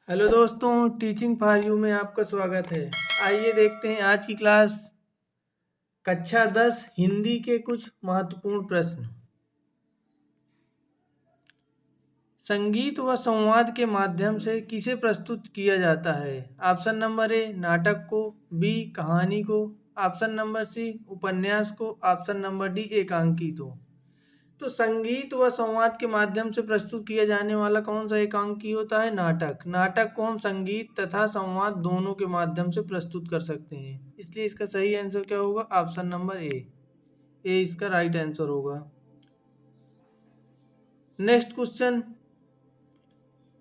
Hello दोस्तों, teaching for you में आपका स्वागत है। आइए देखते हैं आज की क्लास कक्षा 10 हिंदी के कुछ महत्वपूर्ण प्रश्न। संगीत व संवाद के माध्यम से किसे प्रस्तुत किया जाता है? ऑप्शन नंबर ए नाटक को, बी कहानी को, ऑप्शन नंबर सी उपन्यास को, ऑप्शन नंबर डी एकांकित को। तो संगीत व संवाद के माध्यम से प्रस्तुत किया जाने वाला कौन सा एकांकी होता है? नाटक। नाटक को हम संगीत तथा संवाद दोनों के माध्यम से प्रस्तुत कर सकते हैं, इसलिए इसका सही आंसर क्या होगा? ऑप्शन नंबर ए इसका राइट आंसर होगा। नेक्स्ट क्वेश्चन,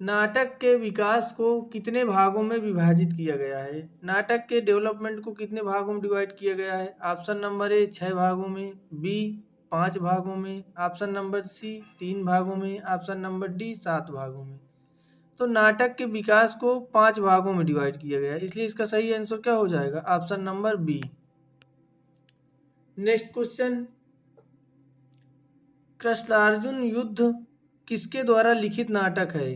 नाटक के विकास को कितने भागों में विभाजित किया गया है? नाटक के डेवलपमेंट को कितने भागों में डिवाइड किया गया है? ऑप्शन नंबर ए 6 भागों में, बी 5 भागों में, ऑप्शन नंबर सी 3 भागों में, ऑप्शन नंबर डी 7 भागों में। तो नाटक के विकास को 5 भागों में डिवाइड किया गया है, इसलिए इसका सही आंसर क्या हो जाएगा? Option number B. Next question, Krishnarjun युद्ध किसके द्वारा लिखित नाटक है?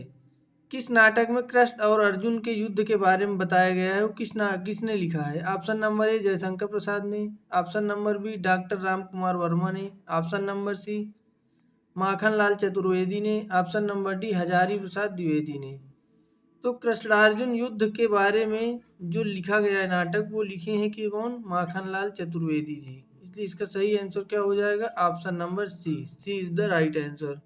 किस नाटक में कृष्ण और अर्जुन के युद्ध के बारे में बताया गया है? वो किसने लिखा है? Option number A Jaishankar Prasad ने, option number B doctor Ram Kumar Verma ने, option number C Makhanlal Chaturvedi ने, option number D Hazari Prasad Dwivedi ने। तो कृष्णार्जुन युद्ध के बारे में जो लिखा गया है नाटक, वो लिखे हैं कि कौन? माखनलाल चतुर्वेदी जी। इसलिए इसका सही आंसर क्या हो जाएगा? Option number C is the right answer.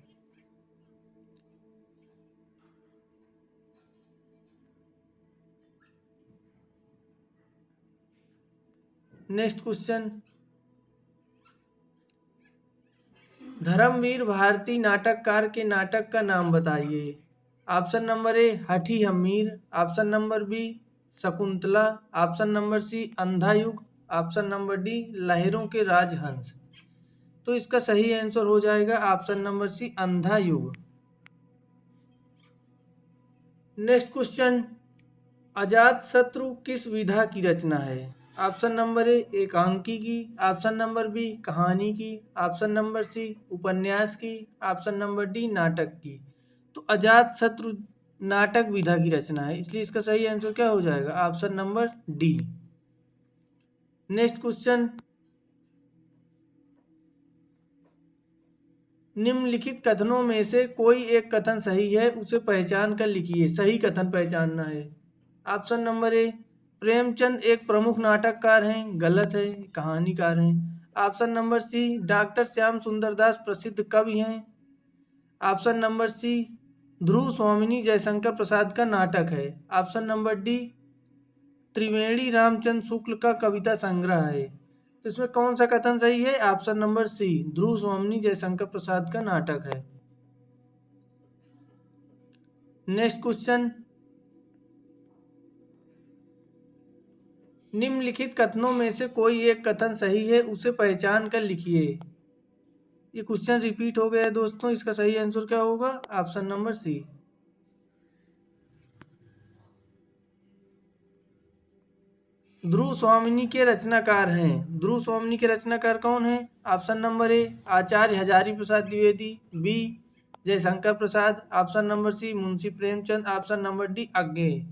Next question, Dharmvir Bharti नाटककार के नाटक का नाम बताइए। Option number A Hathi Hamir, option number B Shakuntala, option number C Andha Yug, option number D लहरों के राजहंस। तो इसका सही आंसर हो जाएगा ऑप्शन नंबर सी अंधा युग। नेक्स्ट क्वेश्चन, अजात शत्रु किस विधा की रचना है? ऑप्शन नंबर ए एकांकी की, ऑप्शन नंबर बी कहानी की, ऑप्शन नंबर सी उपन्यास की, ऑप्शन नंबर डी नाटक की। तो अजात शत्रु नाटक विधा की रचना है, इसलिए इसका सही आंसर क्या हो जाएगा? Option number D. Next question, निम्नलिखित कथनों में से कोई एक कथन सही है, उसे पहचान कर लिखिए। सही कथन पहचानना है। ऑप्शन नंबर ए प्रेमचंद एक प्रमुख नाटककार हैं, गलत है, कहानीकार हैं। Option number C doctor Shyam Sundar Das प्रसिद्ध कवि हैं। ऑप्शन नंबर सी ध्रुव स्वामिनी जयशंकर प्रसाद का नाटक है। ऑप्शन नंबर डी त्रिवेणी रामचंद्र शुक्ल का कविता संग्रह है। तो इसमें कौन सा कथन सही है? ऑप्शन नंबर सी ध्रुव स्वामिनी जयशंकर प्रसाद का नाटक है। नेक्स्ट क्वेश्चन, निम्नलिखित कथनों में से कोई एक कथन सही है, उसे पहचान कर लिखिए। ये क्वेश्चन रिपीट हो गया है दोस्तों, इसका सही आंसर क्या होगा? ऑप्शन नंबर सी। ध्रुव स्वामिनी के रचनाकार हैं। ध्रुव स्वामिनी के रचनाकार कौन है? Option number A Acharya Hazari Prasad Dwivedi, B Jaishankar Prasad, option number C Munshi Premchand, option number D Agyeya.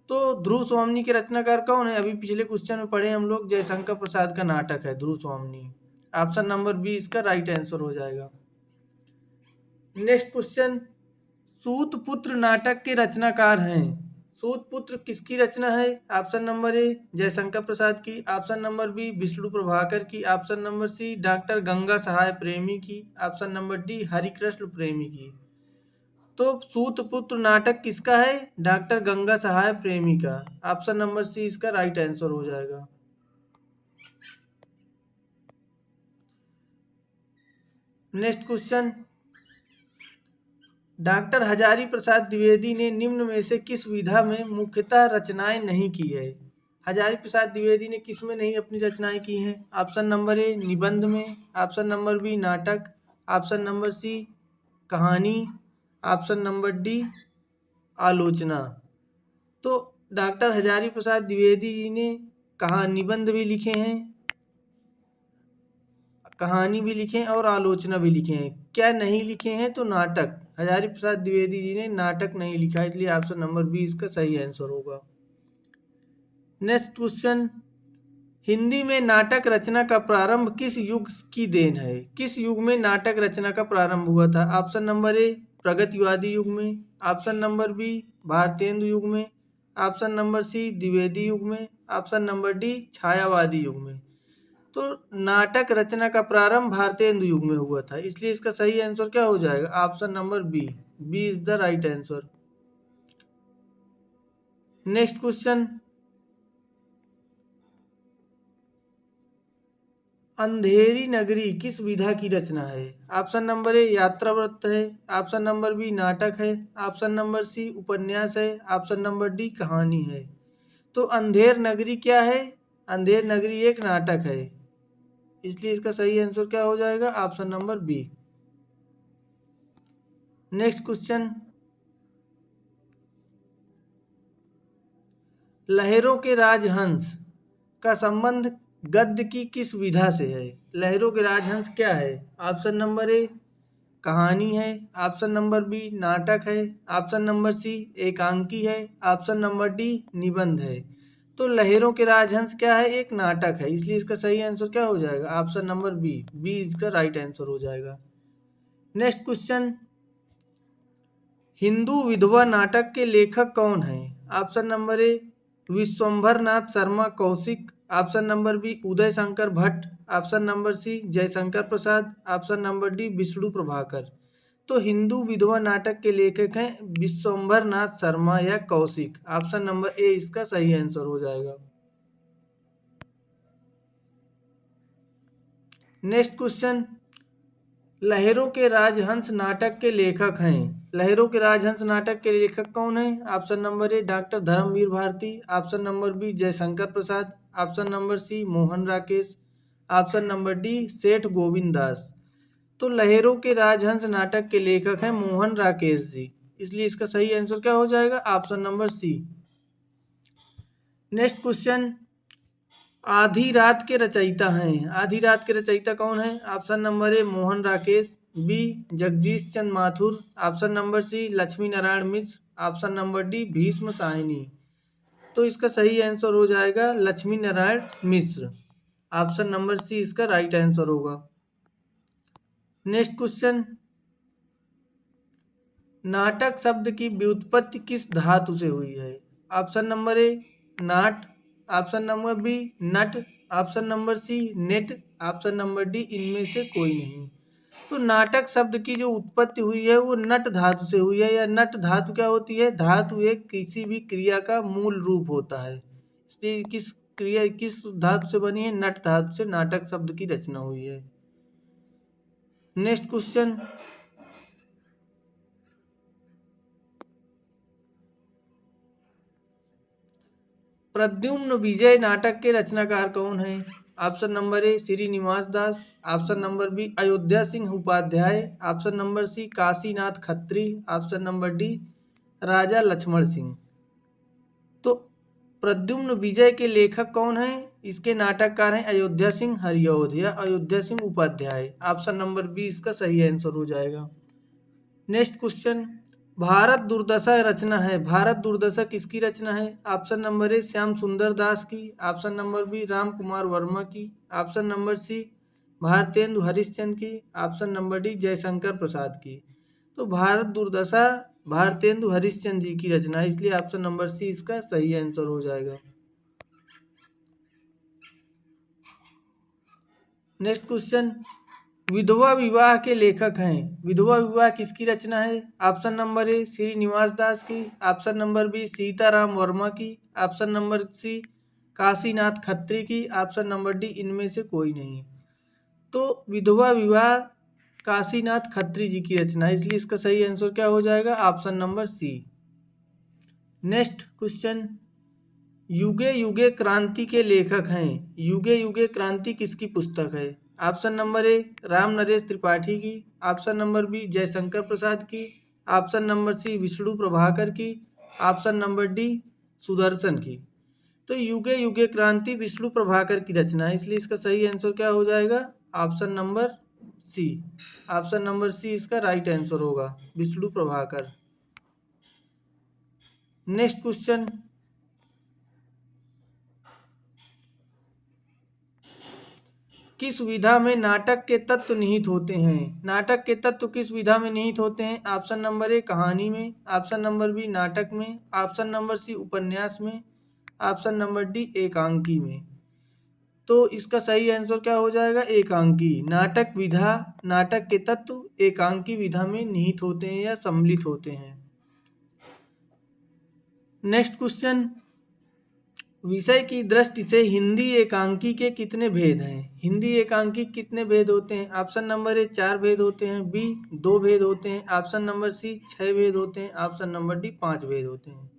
तो ध्रुव स्वामिनी के रचनाकार कौन है? अभी पिछले क्वेश्चन में पढ़े हम लोग, जयशंकर प्रसाद का नाटक है ध्रुव स्वामिनी। ऑप्शन नंबर बी इसका राइट आंसर हो जाएगा। नेक्स्ट क्वेश्चन, सूत पुत्र नाटक के रचनाकार हैं। सूत पुत्र किसकी रचना है? Option number A Jaishankar Prasad की, option number B Vishnu Prabhakar की, option number C doctor Ganga Sahay Premi की, ऑप्शन नंबर डी हरिकृष्ण प्रेमी की। तो सूत पुत्र नाटक किसका है? डॉक्टर गंगा सहाय प्रेमी का। ऑप्शन नंबर सी इसका राइट आंसर हो जाएगा। Next question, doctor Hazari Prasad Dwivedi ने निम्न में से किस विधा में मुख्यतः रचनाएं नहीं की है? हजारी प्रसाद द्विवेदी ने किस में नहीं अपनी रचनाएं की हैं? ऑप्शन नंबर ए निबंध में, ऑप्शन नंबर बी नाटक, ऑप्शन नंबर सी कहानी, ऑप्शन नंबर डी आलोचना। तो डॉक्टर हजारी प्रसाद द्विवेदी जी ने कहा निबंध भी लिखे हैं, कहानी भी लिखे हैं और आलोचना भी लिखे हैं। क्या नहीं लिखे हैं? तो नाटक। हजारी प्रसाद द्विवेदी जी ने नाटक नहीं लिखा, इसलिए ऑप्शन नंबर बी इसका सही आंसर होगा। नेक्स्ट क्वेश्चन, हिंदी में नाटक रचना का प्रारंभ किस युग की देन है? किस युग में नाटक रचना का प्रारंभ हुआ था? ऑप्शन नंबर ए प्रगतिवादी युग में, ऑप्शन नंबर बी भारतेंदु युग में, ऑप्शन नंबर सी द्विवेदी युग में, ऑप्शन नंबर डी छायावादी युग में। तो नाटक रचना का प्रारंभ भारतेंदु युग में हुआ था, इसलिए इसका सही आंसर क्या हो जाएगा? Option number B, B is the right answer. Next question, Andheri Nagari किस विधा की रचना है? ऑप्शन नंबर ए यात्रावृत्त है, ऑप्शन नंबर बी नाटक है, ऑप्शन नंबर सी उपन्यास है, ऑप्शन नंबर डी कहानी है। तो अंधेर नगरी क्या है? अंधेर नगरी एक नाटक है, इसलिए इसका सही आंसर क्या हो जाएगा? Option number B. Next question, लहरों के राजहंस का संबंध गद्य की किस विधा से है? लहरों के राजहंस क्या है? ऑप्शन नंबर ए कहानी है, ऑप्शन नंबर बी नाटक है, ऑप्शन नंबर सी एकांकी है, ऑप्शन नंबर डी निबंध है। तो लहरों के राजहंस क्या है? एक नाटक है, इसलिए इसका सही आंसर क्या हो जाएगा? ऑप्शन नंबर बी, बी इसका राइट आंसर हो जाएगा। नेक्स्ट क्वेश्चन, हिंदू विधवा नाटक के लेखक कौन है? Option number A Vishwambhar Nath Sharma Kaushik, option number B Uday Shankar Bhatt, option number C Jaishankar Prasad, option number D Vishnu Prabhakar. तो हिंदू विधवा नाटक के लेखक हैं विश्वंभर नाथ शर्मा या कौशिक। ऑप्शन नंबर ए इसका सही आंसर हो जाएगा। नेक्स्ट क्वेश्चन, लहरों के राजहंस नाटक के लेखक हैं। लहरों के राजहंस नाटक के लेखक कौन है? Option number A doctor Dharmvir Bharti, option number B Jaishankar Prasad, option number C Mohan Rakesh, option number D Seth Govind दास। तो लहरों के राजहंस नाटक के लेखक हैं मोहन राकेश जी, इसलिए इसका सही आंसर क्या हो जाएगा? Option number C. Next question, आधी रात के रचयिता हैं। आधी रात के रचयिता कौन है? Option number A Mohan Rakesh, B Jagdish Chandra Mathur, option number C Lakshmi Narayan Mishra, option number D Bhisham Sahni. तो इसका सही आंसर हो जाएगा Lakshmi Narayan Mishra. Option number C इसका राइट आंसर होगा। नेक्स्ट क्वेश्चन, नाटक शब्द की व्युत्पत्ति किस धातु से हुई है? ऑप्शन नंबर ए नाट, ऑप्शन नंबर बी नट, ऑप्शन नंबर सी नेट, ऑप्शन नंबर डी इनमें से कोई नहीं। तो नाटक शब्द की जो उत्पत्ति हुई है वो नट धातु से हुई है। या नट धातु क्या होती है? धातु एक किसी भी क्रिया का मूल रूप होता है, इसलिए किस धातु से बनी है? नट धातु से नाटक शब्द की रचना हुई है। नेक्स्ट क्वेश्चन, प्रद्युम्न विजय नाटक के रचनाकार कौन है? Option number A Shrinivas Das, option number B Ayodhya Singh Upadhyay, option number C Kashinath Khatri, option number D Raja Lakshman Singh. तो प्रद्युम्न विजय के लेखक कौन है? इसके नाटककार हैं अयोध्या सिंह हरिऔध या Ayodhya Singh Upadhyay. Option number B इसका सही आंसर हो जाएगा। नेक्स्ट क्वेश्चन, भारत दुर्दशा रचना है। भारत दुर्दशा किसकी रचना है? ऑप्शन नंबर ए श्याम सुंदर दास की, option number B Ram Kumar Verma की, option number C Bharatendu Harishchandra की, option number D Jaishankar Prasad की। तो भारत दुर्दशा भारतेंदु हरिश्चंद्र जी की रचना है, इसलिए ऑप्शन नंबर सी इसका सही आंसर हो जाएगा। नेक्स्ट क्वेश्चन, विधवा विवाह के लेखक हैं। विधवा विवाह किसकी रचना है? Option number A Shrinivas Das की, option number B Sitaram Verma की, option number C Kashinath Khatri की, ऑप्शन नंबर डी इनमें से कोई नहीं। तो विधवा विवाह काशीनाथ खत्री जी की रचना है, इसलिए इसका सही आंसर क्या हो जाएगा? Option number C. Next question, युगे युगे क्रांति के लेखक हैं। युगे युगे क्रांति किसकी पुस्तक है? Option number A Ram Naresh Tripathi की, option number B Jaishankar Prasad की, option number C Vishnu Prabhakar की, ऑप्शन नंबर डी सुदर्शन की। तो युगे युगे क्रांति विष्णु प्रभाकर की रचना है, इसलिए इसका सही आंसर क्या हो जाएगा? Option number C. Option number C इसका राइट आंसर होगा, विष्णु प्रभाकर। नेक्स्ट क्वेश्चन, किस विधा में नाटक के तत्व निहित होते हैं? नाटक के तत्व किस विधा में निहित होते हैं? ऑप्शन नंबर ए कहानी में, ऑप्शन नंबर बी नाटक में, ऑप्शन नंबर सी उपन्यास में, ऑप्शन नंबर डी एकांकी में। तो इसका सही आंसर क्या हो जाएगा? एकांकी। नाटक विधा, नाटक के तत्व एकांकी विधा में निहित होते हैं या सम्मिलित होते हैं। नेक्स्ट क्वेश्चन, विषय की दृष्टि से हिंदी एकांकी के कितने भेद हैं? हिंदी एकांकी कितने भेद होते हैं? ऑप्शन नंबर ए 4 भेद होते हैं, बी 2 भेद होते हैं, ऑप्शन नंबर सी 6 भेद होते हैं, ऑप्शन नंबर डी 5 भेद होते हैं।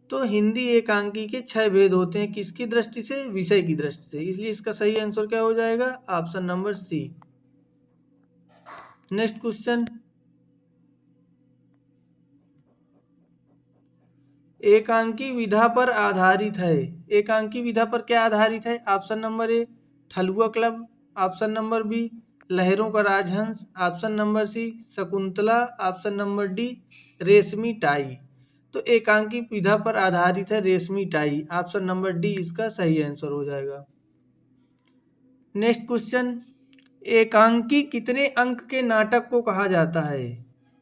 तो हिंदी एकांकी के 6 भेद होते हैं, किसकी दृष्टि से? विषय की दृष्टि से, इसलिए इसका सही आंसर क्या हो जाएगा? Option number C. Next question, एकांकी विधा पर आधारित है। एकांकी विधा पर क्या आधारित है? Option number A Thalua club, option number B लहरों का राजहंस, option number C Shakuntala, option number D Reshmi tie. तो एकांकी विधा पर आधारित है रेशमी टाई, ऑप्शन नंबर डी इसका सही आंसर हो जाएगा। नेक्स्ट क्वेश्चन, एकांकी कितने अंक के नाटक को कहा जाता है?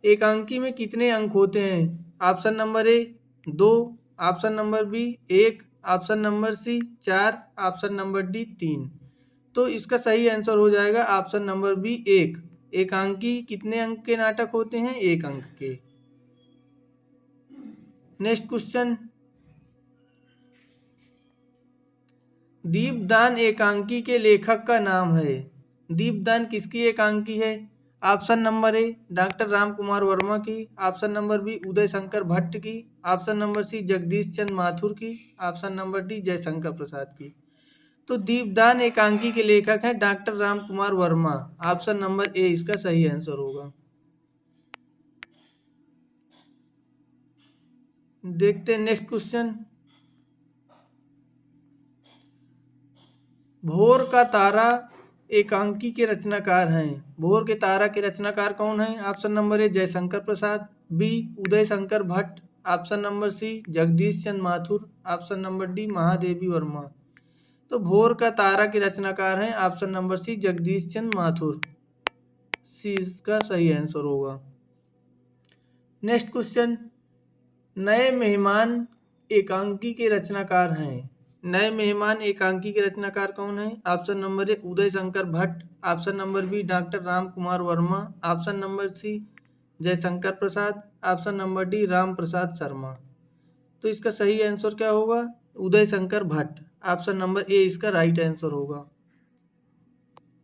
एकांकी में कितने अंक होते हैं? Option number A 2, option number B 1, option number C 4, option number D 3। तो इसका सही आंसर हो जाएगा ऑप्शन नंबर बी 1। एकांकी कितने अंक के नाटक होते हैं? 1 अंक के। नेक्स्ट क्वेश्चन, दीपदान एकांकी के लेखक का नाम है। दीपदान किसकी एकांकी है? Option number A doctor Ram Kumar Verma की, option number B Uday Shankar Bhatt की, option number C Jagdish Chandra Mathur की, option number D Jaishankar Prasad की। तो दीपदान एकांकी के लेखक हैं doctor Ram Kumar Verma, option number A इसका सही आंसर होगा। देखते हैं नेक्स्ट क्वेश्चन, भोर का तारा एकांकी के रचनाकार हैं। भोर के तारा के रचनाकार कौन हैं? Option number A Jaishankar Prasad, B Uday Shankar Bhatt, option number C Jagdish Chandra Mathur, option number D Mahadevi Verma. तो भोर का तारा के रचनाकार हैं option number C Jagdish Chandra Mathur, C इसका सही आंसर होगा। नेक्स्ट क्वेश्चन, नए मेहमान एकांकी के रचनाकार हैं। नए मेहमान एकांकी के रचनाकार कौन है? Option number A Uday Shankar Bhatt, option number B doctor Ram Kumar Verma, option number C Jaishankar Prasad, option number D Ram Prasad Sharma. तो इसका सही आंसर क्या होगा? Uday Shankar Bhatt, option number A इसका राइट आंसर होगा।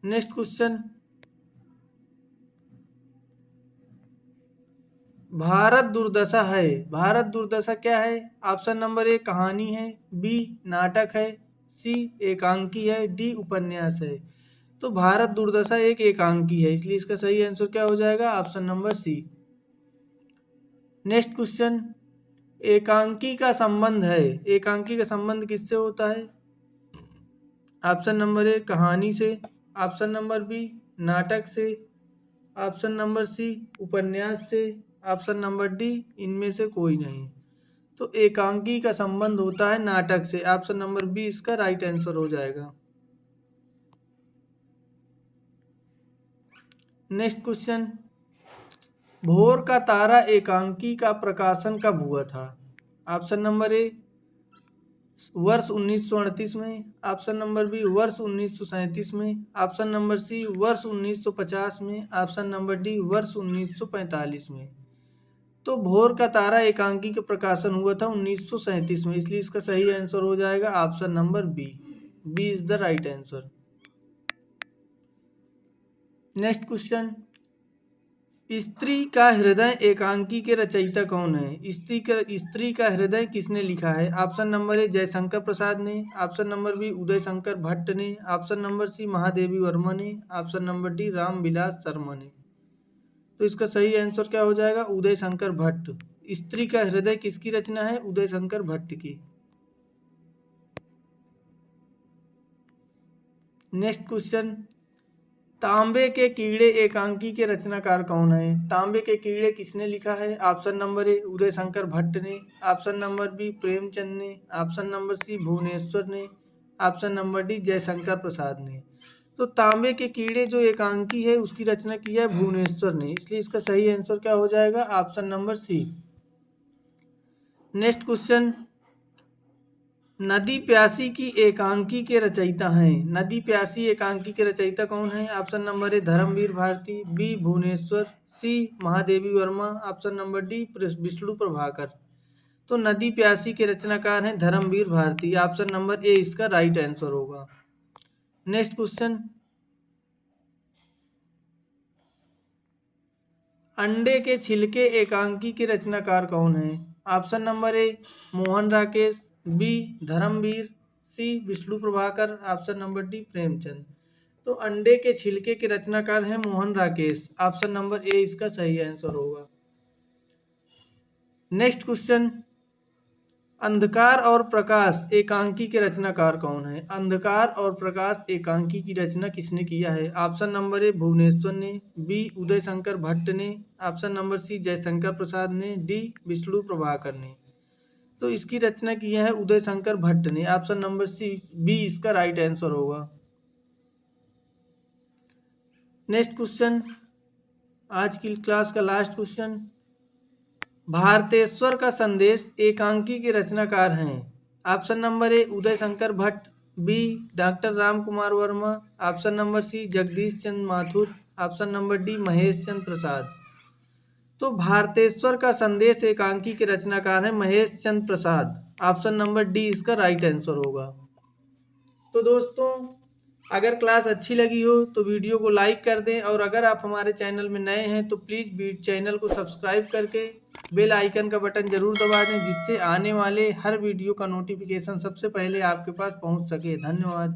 नेक्स्ट क्वेश्चन, भारत दुर्दशा है। भारत दुर्दशा क्या है? ऑप्शन नंबर ए कहानी है, बी नाटक है, सी एकांकी है, डी उपन्यास है। तो भारत दुर्दशा एक एकांकी है, इसलिए इसका सही आंसर क्या हो जाएगा? Option number C. Next question, एकांकी का संबंध है। एकांकी का संबंध किससे होता है? ऑप्शन नंबर ए कहानी से, ऑप्शन नंबर बी नाटक से, ऑप्शन नंबर सी उपन्यास से, ऑप्शन नंबर डी इनमें से कोई नहीं। तो एकांकी का संबंध होता है नाटक से, ऑप्शन नंबर बी इसका राइट आंसर हो जाएगा। नेक्स्ट क्वेश्चन, भोर का तारा एकांकी का प्रकाशन कब हुआ था? ऑप्शन नंबर ए वर्ष 1938 में, ऑप्शन नंबर बी वर्ष 1937 में, ऑप्शन नंबर सी वर्ष 1950 में, ऑप्शन नंबर डी वर्ष 1945 में। तो भोर का तारा एकांकी का प्रकाशन हुआ था 1937 में, इसलिए इसका सही आंसर हो जाएगा option number B. B is the right answer. Next question, स्त्री का हृदय एकांकी के रचयिता कौन है? स्त्री का हृदय किसने लिखा है? Option number A Jaishankar Prasad ने, option number B Uday Shankar Bhatt ने, option number C Mahadevi Verma ने, option number D Ramvilas Sharma ने। तो इसका सही आंसर क्या हो जाएगा? उदय शंकर भट्ट। स्त्री का हृदय किसकी रचना है? उदय शंकर भट्ट की। नेक्स्ट क्वेश्चन, तांबे के कीड़े एकांकी के रचनाकार कौन है? तांबे के कीड़े किसने लिखा है? Option number A Uday Shankar Bhatt ने, ऑप्शन नंबर बी प्रेमचंद ने, ऑप्शन नंबर सी भुवनेश्वर ने, option number D Jaishankar Prasad ने। तो तांबे के कीड़े जो एकांकी है उसकी रचना की है भुवनेश्वर ने, इसलिए इसका सही आंसर क्या हो जाएगा? Option number C. Next question, नदी प्यासी की एकांकी के रचयिता हैं। नदी प्यासी एकांकी के रचयिता कौन है? Option number A Dharmvir Bharti, B Bhuvneshwar, C Mahadevi Verma, option number D Vishnu Prabhakar. तो नदी प्यासी के रचनाकार हैं Dharmvir Bharti, option number A इसका राइट आंसर होगा। नेक्स्ट क्वेश्चन, अंडे के छिलके एकांकी के रचनाकार कौन है? Option number A Mohan Rakesh, B Dharmvir, C Vishnu Prabhakar, option number D Premchand. तो अंडे के छिलके के रचनाकार हैं Mohan Rakesh, option number A इसका सही आंसर होगा। नेक्स्ट क्वेश्चन, अंधकार और प्रकाश एकांकी के रचनाकार कौन है? अंधकार और प्रकाश एकांकी की रचना किसने किया है? ऑप्शन नंबर ए भुवनेश्वर ने, बी उदय शंकर भट्ट ने, option number C Jaishankar Prasad ने, डी विष्णु प्रभाकर ने। तो इसकी रचना की है उदय शंकर भट्ट ने, ऑप्शन नंबर सी बी इसका राइट आंसर होगा। नेक्स्ट क्वेश्चन, आज की क्लास का लास्ट क्वेश्चन, भारतेश्वर का संदेश एकांकी के रचनाकार हैं। Option number A Uday Shankar Bhatt, B doctor Ram Kumar Verma, option number C Jagdish Chandra Mathur, option number D Mahesh Chandra Prasad. तो भारतेश्वर का संदेश एकांकी के रचनाकार हैं Mahesh Chandra Prasad, option number D इसका राइट आंसर होगा। तो दोस्तों, अगर क्लास अच्छी लगी हो तो वीडियो को लाइक कर दें, और अगर आप हमारे चैनल में नए हैं तो प्लीज़ चैनल को सब्सक्राइब करके बेल आइकन का बटन जरूर दबा दें, जिससे आने वाले हर वीडियो का नोटिफिकेशन सबसे पहले आपके पास पहुंच सके। धन्यवाद।